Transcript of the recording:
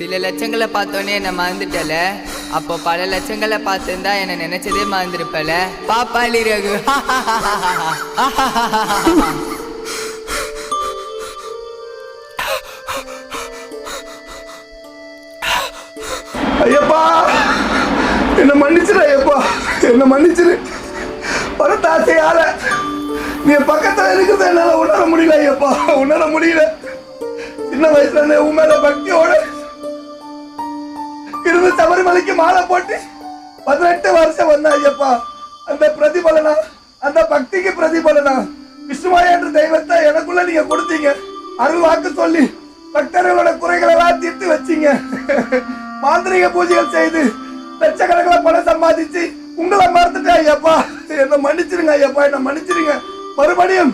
சில லட்சங்களை பார்த்தோன்னே என்ன மறந்துட்டல. அப்போ பல லட்சங்களை பார்த்துருந்தா என்ன நினைச்சதே மறந்துருப்பல. பாப்பாளி ரகு. ஐயப்பா என்ன மன்னிச்சிரு, ஐயப்பா என்ன மன்னிச்சிரு. பணத்தாசையால நீ பக்கத்துல இருக்கிறத என்னால உணர முடியல ஐயப்பா, உணர முடியல. சின்ன வயசுல உன் மேல பக்தியோட இருந்து சபரிமலைக்கு மாலை போட்டு 18 வருஷம் வந்த ஐயப்பா. அந்த பிரதிபலனா, அந்த பக்திக்கு பிரதிபலனா விஷ்ணுமாயா என்ற தெய்வத்தை எனக்குள்ள நீங்க கொடுத்தீங்க. அருள் வாக்கு சொல்லி பக்தர்களோட குறைகளை எல்லாம் தீர்த்து வச்சீங்க. மாந்திரிக பூஜைகள் செய்து லட்சக்கணக்கில் பணம் சம்பாதிச்சு உங்களை மறந்துட்டேன் ஐயப்பா. என்ன மன்னிச்சிருங்க ஐயப்பா, என்ன மன்னிச்சிருங்க. மறுபடியும்